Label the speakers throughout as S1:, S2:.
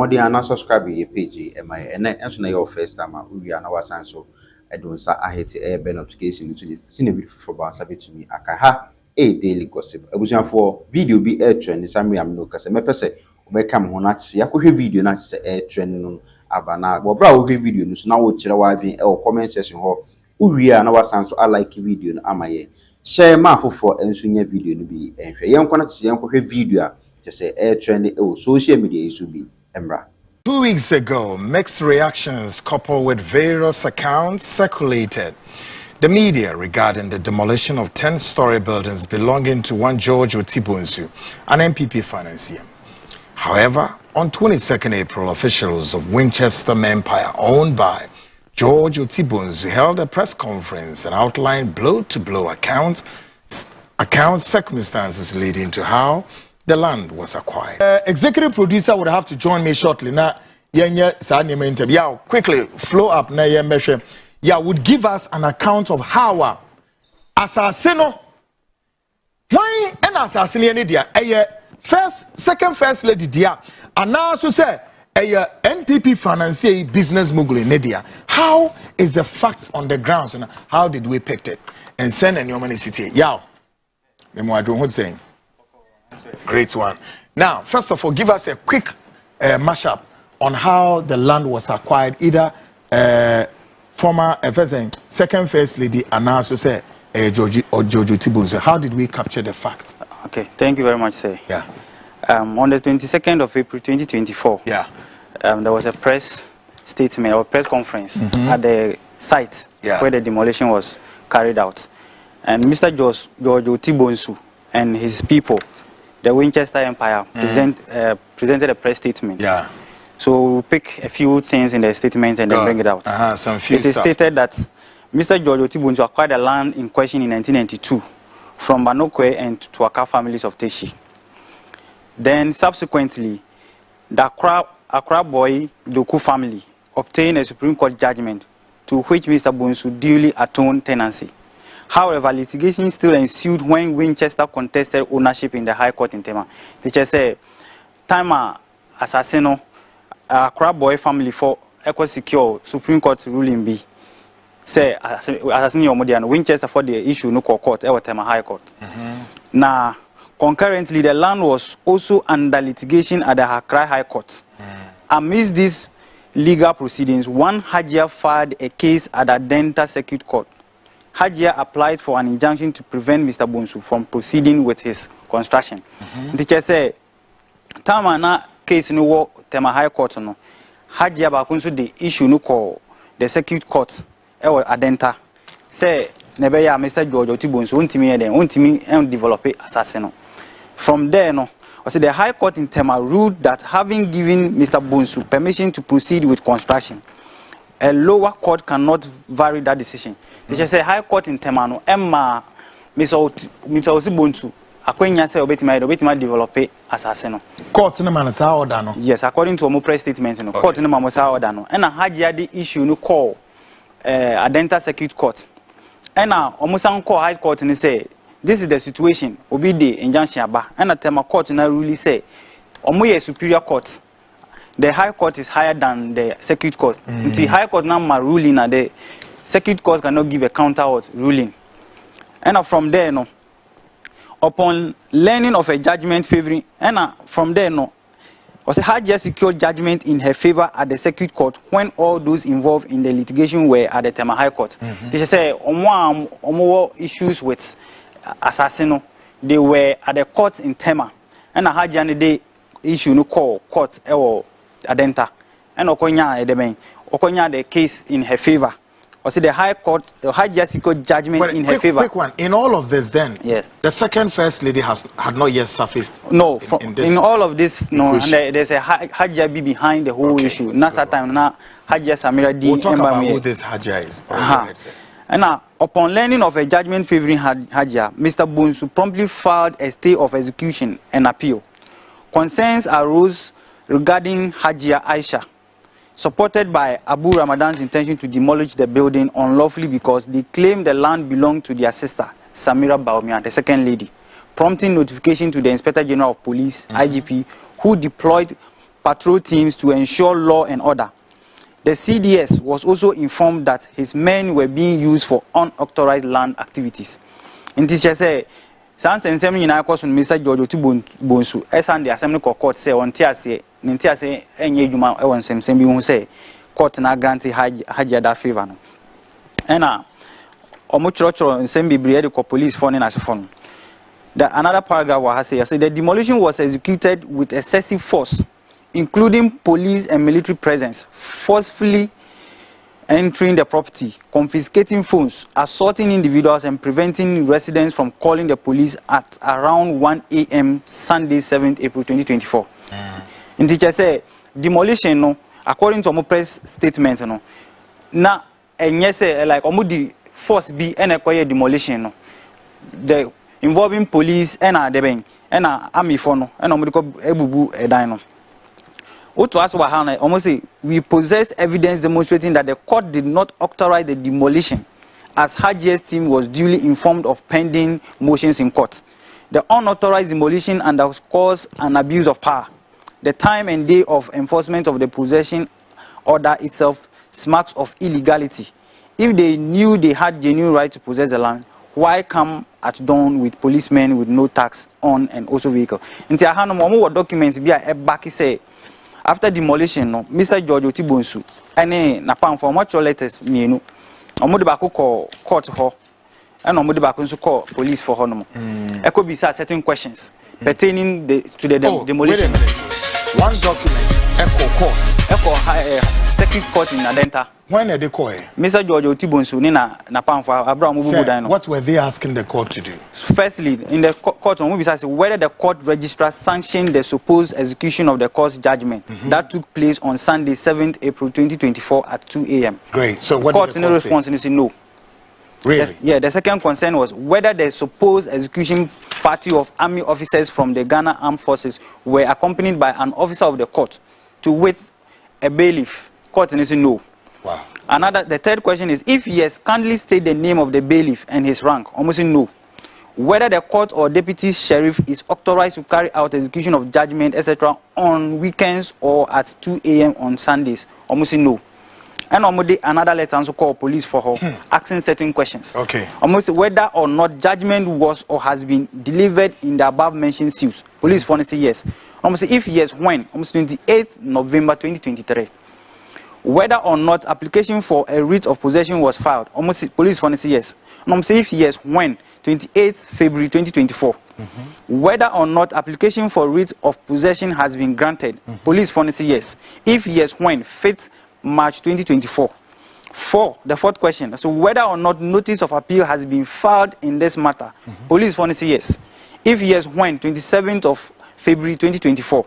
S1: more than subscribe to your page. And then your first time we are now so I don't say I hate a ben notification to the for Bansabi to me. Akaha a daily gossip. I was for video be air trend. Samira am no case. Me pese welcome on at see. I could video not say air trend no abana. But bro, we video no. So now we chill wife or comment section ho. We are now so I like video no amaye. Share ma for ensunya video no be enhwe. Yen kwana see yen kohwe video just say air trend social media is be emra.
S2: 2 weeks ago, mixed reactions coupled with various accounts circulated the media regarding the demolition of 10-story buildings belonging to one George Otibonsu, an MPP financier. However, on 22nd April, officials of Winchester Empire, owned by George Otibonsu, held a press conference and outlined blow-to-blow accounts, circumstances leading to how the land was acquired.
S3: Executive producer would have to join me shortly. Now, yeah, quickly flow up. Yeah, would give us an account of how assassino. Why an assassin? Second first lady dia, and now so say a NPP financier business mogul in India. How is the facts on the grounds and how did we pick it and send a new city? Yeah, what's saying. Great one. Now, first of all, give us a quick mashup on how the land was acquired, either former second first lady and now so say George Otibonsu. How did we capture the facts?
S4: Okay, thank you very much, sir.
S3: Yeah.
S4: On the 22nd of April 2024,
S3: yeah,
S4: there was a press statement or press conference at the site where the demolition was carried out, and Mr. George Otibonsu and his people, the Winchester Empire, presented a press statement.
S3: Yeah.
S4: So we'll pick a few things in the statement and then bring it out. It is stated that Mr. George Otibonsu acquired the land in question in 1992 from Banokwe and Tuaka families of Teshi. Then subsequently, the Accra boy Doku family obtained a Supreme Court judgment to which Mr. Bonsu duly atoned tenancy. However, litigation still ensued when Winchester contested ownership in the High Court in Tema. Teacher said, "Time assassino, Accra boy family for equal secure Supreme Court ruling B. Say assassin your modian Winchester for the issue no court ever Tema High Court. Now, concurrently, the land was also under litigation at the Accra High Court. Amidst these legal proceedings, one Hajia filed a case at the Delta Circuit Court. Hajia applied for an injunction to prevent Mr. Bonsu from proceeding with his construction. The teacher said, "Tamana case no Tema High Court no. Hajia bakunso the issue no call the Circuit Court ewo adenta. Say nebeya Mr. George Otibonsu untimi develop assassin." From there, the High Court in Tema ruled that having given Mr. Bonsu permission to proceed with construction, a lower court cannot vary that decision. They just say High Court in Tema Emma Mr. Otibonsu akwenya say obetima develop assassin.
S3: Court no man sa order no.
S4: Yes, according to a press statement no. Court no man sa order no. And Hajia the issue no call Adenta Circuit Court. And omusan call High Court and say this is the situation. Obi de injunction aba. And Tema Court na really say omoye superior court. The High Court is higher than the Circuit Court. The High Court now ruling and the Circuit Court cannot give a counter ruling. And from there, upon learning of a judgment favoring, and from there, was a Hajia secured judgment in her favor at the Circuit Court when all those involved in the litigation were at the Tema High Court. They say more issues with Assassino, they were at the court in Tema, and a Hajia they issue no call court or Adenta, and Okonya the case in her favor. Or see the High Court, the Hajia secured judgment in her favor.
S3: Quick one. In all of this, then,
S4: yes,
S3: the second first lady had not yet surfaced.
S4: No, in all of this, no, and there's a Hajia be behind the whole issue. Nasa time na Hajia Samira D.
S3: We'll talk about who this Hajia is.
S4: And upon learning of a judgment favoring Hajia, Mr. Bonsu promptly filed a stay of execution and appeal. Concerns arose regarding Hajia Aisha, supported by Abu Ramadan's intention to demolish the building unlawfully because they claimed the land belonged to their sister, Samira Baumia, the second lady, prompting notification to the Inspector General of Police, IGP, who deployed patrol teams to ensure law and order. The CDS was also informed that his men were being used for unauthorized land activities. In teacher say, Sans and Semi in Icos and Mr. George Tibonsu, as and the Assembly Court say on Tiase, Nintiase, and Yajuma, Ewan Semi who say, Court na granted Hajada favor. And Omuchrocho and Sembi Briadico police phoning as a phone. Another paragraph was say the demolition was executed with excessive force, including police and military presence, forcefully entering the property, confiscating phones, assaulting individuals, and preventing residents from calling the police at around 1 a.m. Sunday, 7th April 2024. In teacher say demolition, no, according to my press statement, no, na and yes, like omudi force be and acquire demolition, no, the involving police and the bank and army for no, and omudi ebubu a dino. Almost say we possess evidence demonstrating that the court did not authorize the demolition, as Hajia's team was duly informed of pending motions in court. The unauthorized demolition underscores an abuse of power. The time and day of enforcement of the possession order itself smacks of illegality. If they knew they had genuine right to possess the land, why come at dawn with policemen with no tax on and also vehicle? Inti ahano mo documents be a back say. After demolition, no, Mr. George Tibonsu, and Napam for much letters, Minu, Omudibako call court ho, and Omudibako call police for Honomo. There could be certain questions pertaining to the demolition.
S3: One document,
S4: Echo second court in Adenta.
S3: When are they calling?
S4: Mr. George Tibonsu, Nina Napam for Abraham.
S3: What were they asking the court to do?
S4: Firstly, in the court, whether the court registrar sanctioned the supposed execution of the court's judgment that took place on Sunday, 7th April 2024 at 2 a.m.
S3: Great. So what
S4: court
S3: did the court
S4: response is no.
S3: Really?
S4: Yeah, the second concern was whether the supposed execution party of army officers from the Ghana Armed Forces were accompanied by an officer of the court to with a bailiff. Court is no.
S3: Wow.
S4: The third question is if yes, kindly state the name of the bailiff and his rank. Almost no. Whether the court or deputy sheriff is authorized to carry out execution of judgment, etc., on weekends or at 2 a.m. on Sundays. Almost no. And another letter also call police for her, asking certain questions.
S3: Okay.
S4: Almost whether or not judgment was or has been delivered in the above mentioned seals. Police for say yes. Almost if yes, when? Almost 28th November 2023. Whether or not application for a writ of possession was filed. Almost police for say yes. Almost if yes, when? 28th February 2024. Whether or not application for writ of possession has been granted. Police for say yes. If yes, when? 5th March 2024. The fourth question. So whether or not notice of appeal has been filed in this matter. Police for say yes. If yes, when? 27th of February 2024.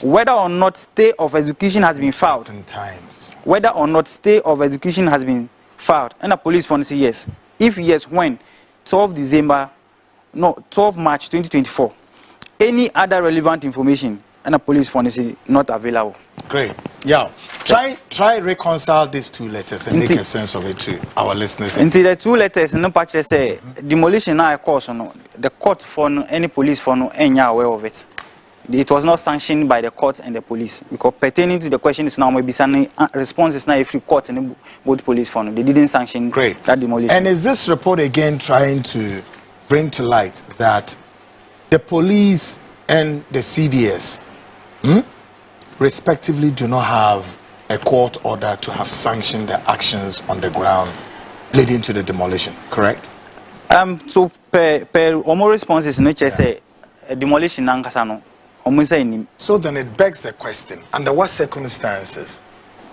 S4: Whether or not stay of execution has been filed. Whether or not stay of execution has been filed. And the police for say yes. If yes, when? 12 March 2024. Any other relevant information and the police for say not available.
S3: Great. Yeah. Try reconcile these two letters and make a sense of it to our listeners.
S4: Until the two letters, no patch say demolition now course no. The court for no, any police for no any aware of it. It was not sanctioned by the court and the police because pertaining to the question is now maybe some response is now if you court and both police for no. They didn't sanction that demolition.
S3: And is this report again trying to bring to light that the police and the CDS respectively do not have a court order to have sanctioned the actions on the ground leading to the demolition, correct?
S4: So per omo responses nature say demolition Nkansah no omo say nim.
S3: So then it begs the question, under what circumstances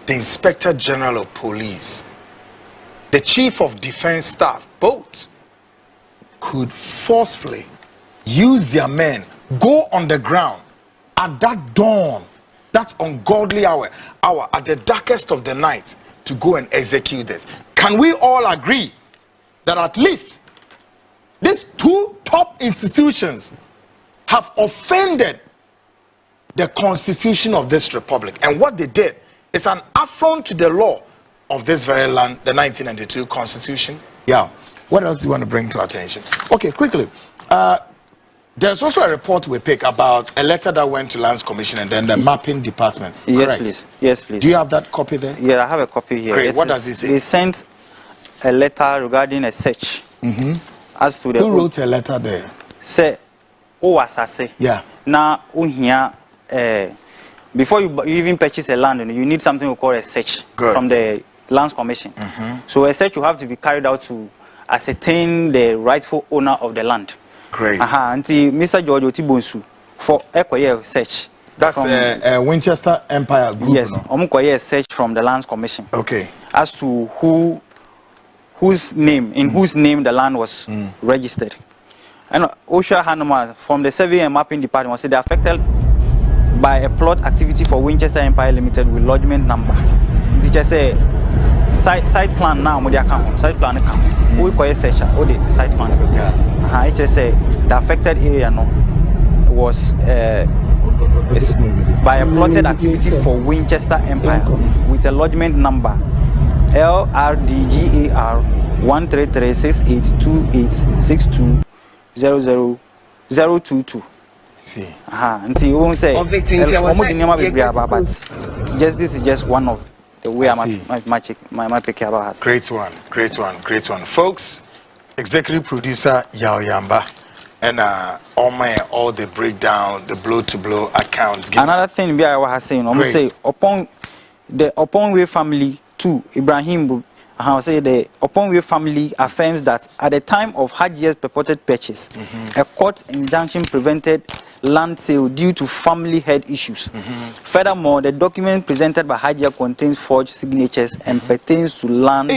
S3: the Inspector General of Police, the Chief of Defense Staff, both could forcefully use their men, go on the ground at that dawn, that ungodly hour at the darkest of the night to go and execute this? Can we all agree that at least these two top institutions have offended the constitution of this republic? And what they did is an affront to the law of this very land, the 1992 Constitution. Yeah. What else do you want to bring to our attention? Okay, quickly. There's also a report we pick about a letter that went to Lands Commission and then the mapping department.
S4: Yes,
S3: Correct?
S4: please. Yes, please.
S3: Do you have that copy there?
S4: Yeah, I have a copy here.
S3: Great. What does it say?
S4: They sent a letter regarding a search. As to the
S3: who wrote a letter there?
S4: Say, asase.
S3: Yeah.
S4: Now, before you even purchase a land, you need something we call a search from the Lands Commission. So a search will have to be carried out to ascertain the rightful owner of the land.
S3: Great.
S4: Until Mr. George Otibonsu for a search.
S3: That's a Winchester Empire group.
S4: Yes, a search from the Lands Commission.
S3: Okay.
S4: As to whose name the land was registered. And OSHA Hanoma from the Survey and Mapping Department said they are affected by a plot activity for Winchester Empire Limited with lodgement number. Teacher say site plan now, site plan account. We call a searcher, or the site plan. I just say the affected area was by a plotted activity for Winchester Empire with a lodgement number LRDGAR 1336828620022.
S3: See.
S4: Until you won't say but just this is just one of the way my pick about has.
S3: Great one. Folks, executive producer Yao Yamba and all the breakdown, the blow to blow accounts.
S4: Another thing I was saying, I'm say upon way family too, Ibrahim say the Oponwe family affirms that at the time of Hajia's purported purchase, a court injunction prevented land sale due to family head issues. Furthermore, the document presented by Hajia contains forged signatures and pertains to land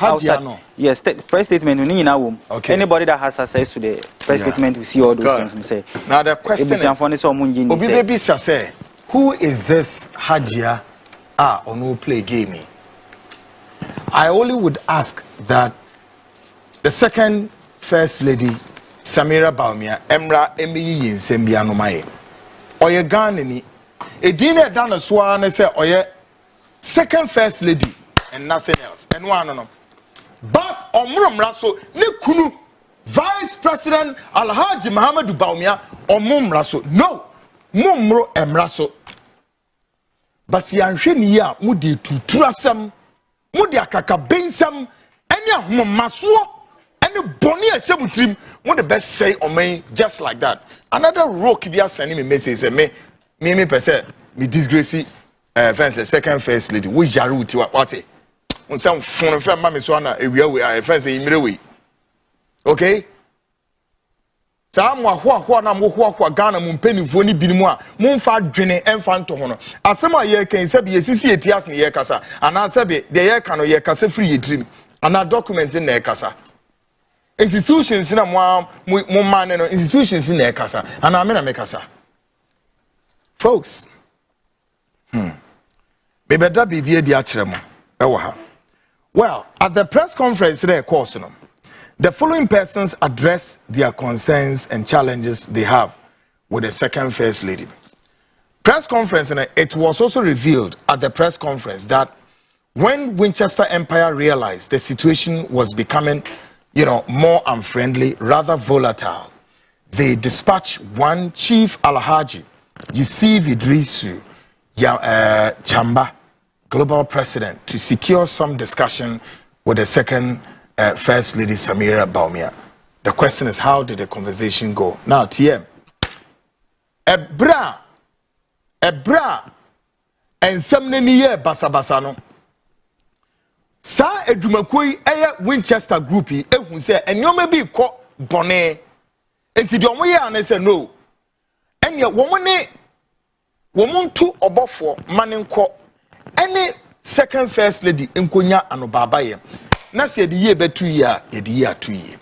S4: outside.
S3: No.
S4: Yes, press statement.
S3: Okay.
S4: Anybody that has access to the press statement will see all those things and say.
S3: Now the question is, who is this Hajia or no play game? I only would ask that the second first lady, Samira Baumia, Emra Emi Yinsembia Nomae, Oye Ganini, Edina Dana Swan, say Oye second first lady and nothing else, and one of them. But Omrum Raso, Nikunu, Vice President Alhaji Muhammadu Baumia, or Mum Raso, no, Mumro Emraso. But Sianshenia Mudi to Trasam. Mudia kaka bensam enya masuo any boni a shebutrim mo the best say on me just like that. Another rock dia sending me message say me person me disgrace fence second first lady we jaru uti what on some phone friend mama so na ewia we fence imire we okay sa mo ho na mo ho Ghana mo mpanifo ni binimu a mo mfa dwene emfa nto ho no asema ye kan se be yesisi etias ne ye kasa ana se be de ye kan no ye kasa free yedrim ana document na ye kasa institutions na mo man no institutions na ye kasa ana me na me kasa folks me beda bibie di akere mo e wo ha. Well, at the press conference there course no, the following persons address their concerns and challenges they have with the second first lady. Press conference, and it was also revealed at the press conference that when Winchester Empire realized the situation was becoming, more unfriendly, rather volatile, they dispatched one Chief Alhaji Yusuf Idrisu Chamba, global president, to secure some discussion with the second First Lady Samira Baumia. The question is, how did the conversation go? Now, TM. Ebra, and some niye basabasano. Sa edumakui eye Winchester groupie ehun se enyo me bi kɔ bone. Enti de omo ye ane se no. Enye womo ne womo ntu obofo manenkɔ ene second first lady enkonya anobaba ye. Na se de ye betu ye a ye de ye atu ye.